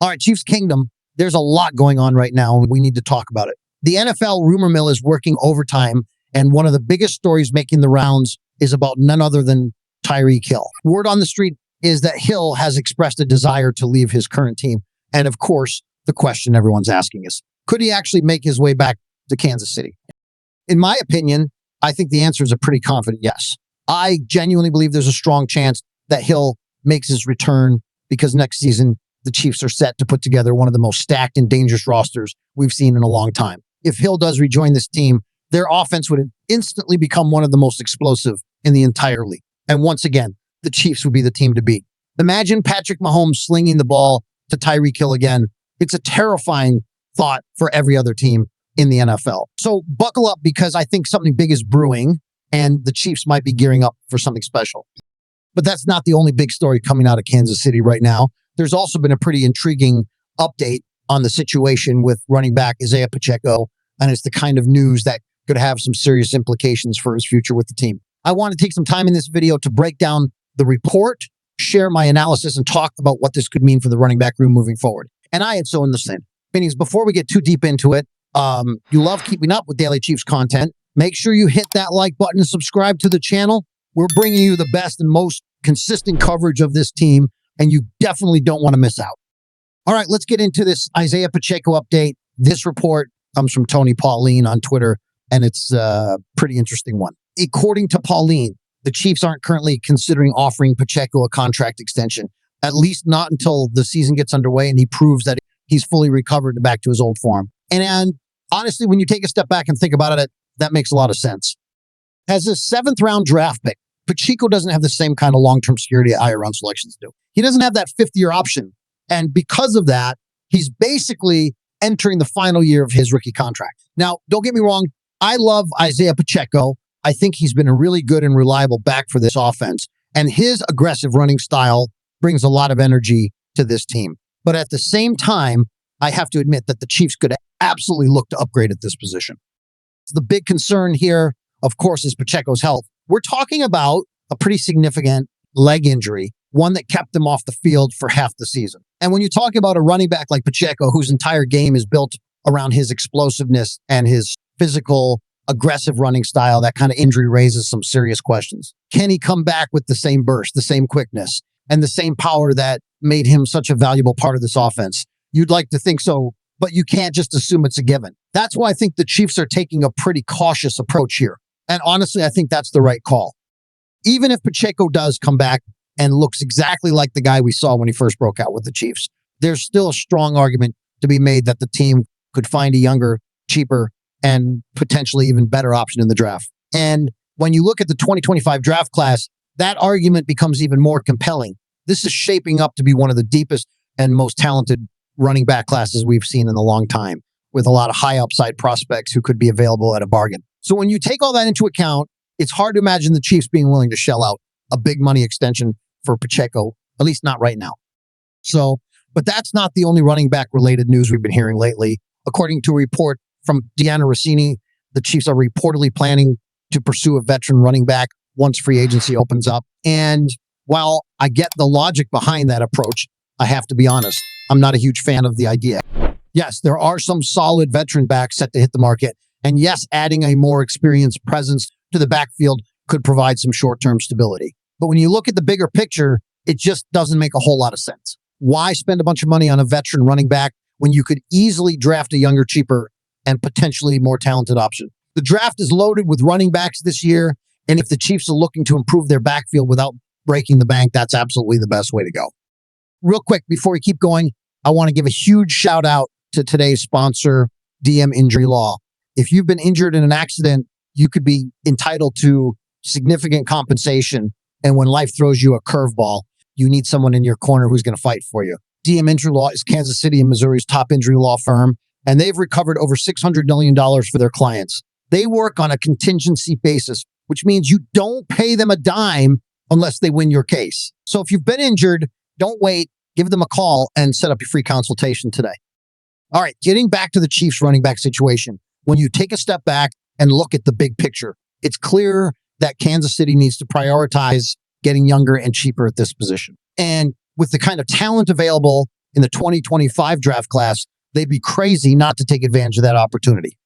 All right, Chiefs Kingdom, there's a lot going on right now, and we need to talk about it. The NFL rumor mill is working overtime, and one of the biggest stories making the rounds is about none other than Tyreek Hill. Word on the street is that Hill has expressed a desire to leave his current team. And of course, the question everyone's asking is, could he actually make his way back to Kansas City? In my opinion, I think the answer is a pretty confident yes. I genuinely believe there's a strong chance that Hill makes his return because next season, the Chiefs are set to put together one of the most stacked and dangerous rosters we've seen in a long time. If Hill does rejoin this team, their offense would instantly become one of the most explosive in the entire league. And once again, the Chiefs would be the team to beat. Imagine Patrick Mahomes slinging the ball to Tyreek Hill again. It's a terrifying thought for every other team in the NFL. So buckle up because I think something big is brewing and the Chiefs might be gearing up for something special. But that's not the only big story coming out of Kansas City right now. There's also been a pretty intriguing update on the situation with running back Isaiah Pacheco, and it's the kind of news that could have some serious implications for his future with the team. I want to take some time in this video to break down the report, share my analysis, and talk about what this could mean for the running back room moving forward. And I had so in the same. Meaning, before we get too deep into it, you love keeping up with Daily Chiefs content. Make sure you hit that like button and subscribe to the channel. We're bringing you the best and most consistent coverage of this team, and you definitely don't want to miss out. All right, let's get into this Isaiah Pacheco update. This report comes from Tony Pauline on Twitter, and it's a pretty interesting one. According to Pauline, the Chiefs aren't currently considering offering Pacheco a contract extension, at least not until the season gets underway and he proves that he's fully recovered and back to his old form. And honestly, when you take a step back and think about it, that makes a lot of sense. As a 7th round draft pick, Pacheco doesn't have the same kind of long-term security higher round selections do. He doesn't have that 5th-year option. And because of that, he's basically entering the final year of his rookie contract. Now, don't get me wrong. I love Isaiah Pacheco. I think he's been a really good and reliable back for this offense. And his aggressive running style brings a lot of energy to this team. But at the same time, I have to admit that the Chiefs could absolutely look to upgrade at this position. The big concern here, of course, is Pacheco's health. We're talking about a pretty significant leg injury, one that kept him off the field for half the season. And when you talk about a running back like Pacheco, whose entire game is built around his explosiveness and his physical, aggressive running style, that kind of injury raises some serious questions. Can he come back with the same burst, the same quickness, and the same power that made him such a valuable part of this offense? You'd like to think so, but you can't just assume it's a given. That's why I think the Chiefs are taking a pretty cautious approach here. And honestly, I think that's the right call. Even if Pacheco does come back and looks exactly like the guy we saw when he first broke out with the Chiefs, there's still a strong argument to be made that the team could find a younger, cheaper, and potentially even better option in the draft. And when you look at the 2025 draft class, that argument becomes even more compelling. This is shaping up to be one of the deepest and most talented running back classes we've seen in a long time, with a lot of high upside prospects who could be available at a bargain. So when you take all that into account, it's hard to imagine the Chiefs being willing to shell out a big money extension for Pacheco, at least not right now. So, but that's not the only running back related news we've been hearing lately. According to a report from Deanna Rossini, the Chiefs are reportedly planning to pursue a veteran running back once free agency opens up. And while I get the logic behind that approach, I have to be honest, I'm not a huge fan of the idea. Yes, there are some solid veteran backs set to hit the market. And yes, adding a more experienced presence to the backfield could provide some short-term stability. But when you look at the bigger picture, it just doesn't make a whole lot of sense. Why spend a bunch of money on a veteran running back when you could easily draft a younger, cheaper, and potentially more talented option? The draft is loaded with running backs this year, and if the Chiefs are looking to improve their backfield without breaking the bank, that's absolutely the best way to go. Real quick, before we keep going, I want to give a huge shout out to today's sponsor, DM Injury Law. If you've been injured in an accident, you could be entitled to significant compensation. And when life throws you a curveball, you need someone in your corner who's going to fight for you. DM Injury Law is Kansas City and Missouri's top injury law firm, and they've recovered over $600 million for their clients. They work on a contingency basis, which means you don't pay them a dime unless they win your case. So if you've been injured, don't wait. Give them a call and set up your free consultation today. All right, getting back to the Chiefs running back situation. When you take a step back and look at the big picture, it's clear that Kansas City needs to prioritize getting younger and cheaper at this position. And with the kind of talent available, in the 2025 draft class, they'd be crazy not to take advantage of that opportunity.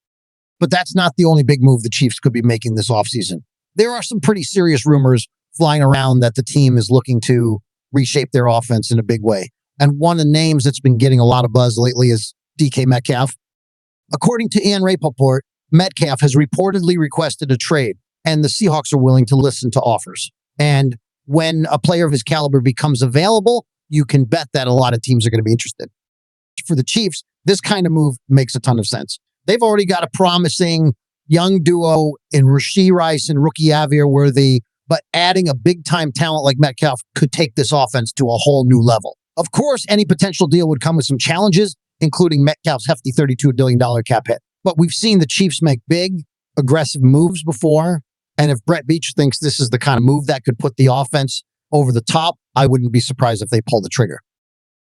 But that's not the only big move the Chiefs could be making this offseason. There are some pretty serious rumors flying around that the team is looking to reshape their offense in a big way. And one of the names that's been getting a lot of buzz lately is DK Metcalf. According to Ian Rapoport, Metcalf has reportedly requested a trade, and the Seahawks are willing to listen to offers. And when a player of his caliber becomes available, you can bet that a lot of teams are going to be interested. For the Chiefs, this kind of move makes a ton of sense. They've already got a promising young duo in Rashee Rice and rookie Avir Worthy, but adding a big-time talent like Metcalf could take this offense to a whole new level. Of course, any potential deal would come with some challenges, including Metcalf's hefty $32 billion cap hit. But we've seen the Chiefs make big, aggressive moves before, and if Brett Beach thinks this is the kind of move that could put the offense over the top, I wouldn't be surprised if they pull the trigger.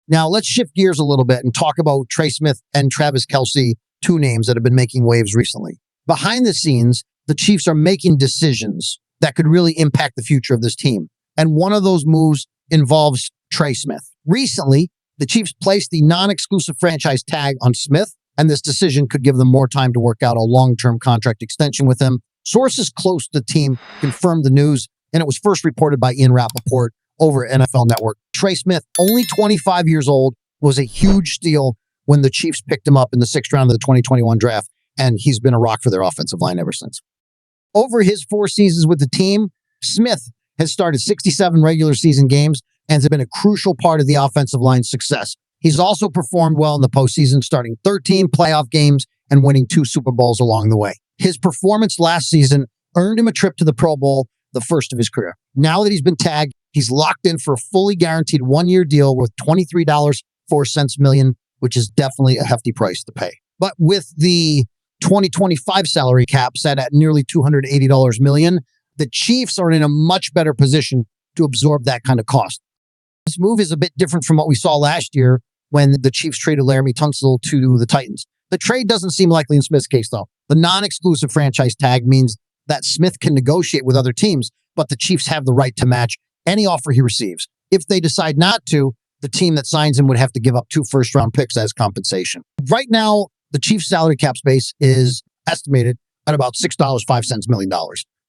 Now, let's shift gears a little bit and talk about Trey Smith and Travis Kelce, two names that have been making waves recently. Behind the scenes, the Chiefs are making decisions that could really impact the future of this team. And one of those moves involves Trey Smith. Recently, the Chiefs placed the non-exclusive franchise tag on Smith, and this decision could give them more time to work out a long-term contract extension with him. Sources close to the team confirmed the news, and it was first reported by Ian Rapoport over at NFL Network. Trey Smith, only 25 years old, was a huge steal when the Chiefs picked him up in the 6th round of the 2021 draft, and he's been a rock for their offensive line ever since. Over his 4 seasons with the team, Smith has started 67 regular season games and has been a crucial part of the offensive line's success. He's also performed well in the postseason, starting 13 playoff games and winning 2 Super Bowls along the way. His performance last season earned him a trip to the Pro Bowl, the first of his career. Now that he's been tagged, he's locked in for a fully guaranteed 1-year deal worth $23.04 million, which is definitely a hefty price to pay. But with the 2025 salary cap set at nearly $280 million, the Chiefs are in a much better position to absorb that kind of cost. This move is a bit different from what we saw last year when the Chiefs traded Laramie Tunsil to the Titans. The trade doesn't seem likely in Smith's case, though. The non-exclusive franchise tag means that Smith can negotiate with other teams, but the Chiefs have the right to match any offer he receives. If they decide not to, the team that signs him would have to give up 2 first-round picks as compensation. Right now, the Chiefs' salary cap space is estimated at about $6.05 million.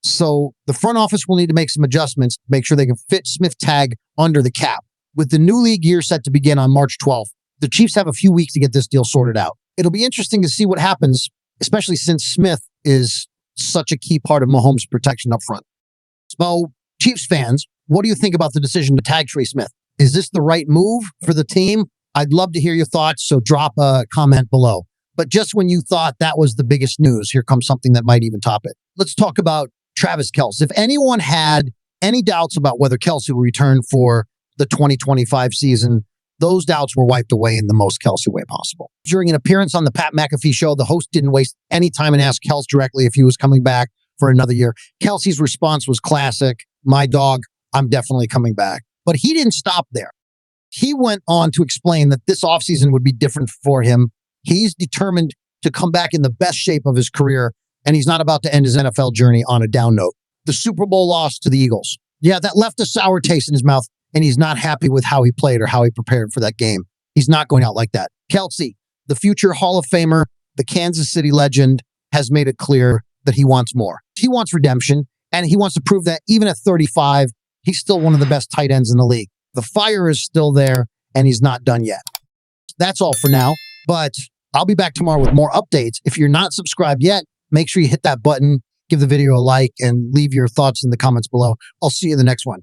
So the front office will need to make some adjustments to make sure they can fit Smith tag under the cap. With the new league year set to begin on March 12th, the Chiefs have a few weeks to get this deal sorted out. It'll be interesting to see what happens, especially since Smith is such a key part of Mahomes' protection up front. So, Chiefs fans, what do you think about the decision to tag Trey Smith? Is this the right move for the team? I'd love to hear your thoughts, so drop a comment below. But just when you thought that was the biggest news, here comes something that might even top it. Let's talk about Travis Kelce. If anyone had any doubts about whether Kelce will return for the 2025 season, those doubts were wiped away in the most Kelce way possible. During an appearance on the Pat McAfee show, the host didn't waste any time and asked Kelce directly if he was coming back for another year. Kelce's response was classic. My dog, I'm definitely coming back. But he didn't stop there. He went on to explain that this offseason would be different for him. He's determined to come back in the best shape of his career, and he's not about to end his NFL journey on a down note. The Super Bowl loss to the Eagles. Yeah, that left a sour taste in his mouth, and he's not happy with how he played or how he prepared for that game. He's not going out like that. Kelce, the future Hall of Famer, the Kansas City legend, has made it clear that he wants more. He wants redemption, and he wants to prove that even at 35, he's still one of the best tight ends in the league. The fire is still there, and he's not done yet. That's all for now, but I'll be back tomorrow with more updates. If you're not subscribed yet, make sure you hit that button, give the video a like, and leave your thoughts in the comments below. I'll see you in the next one.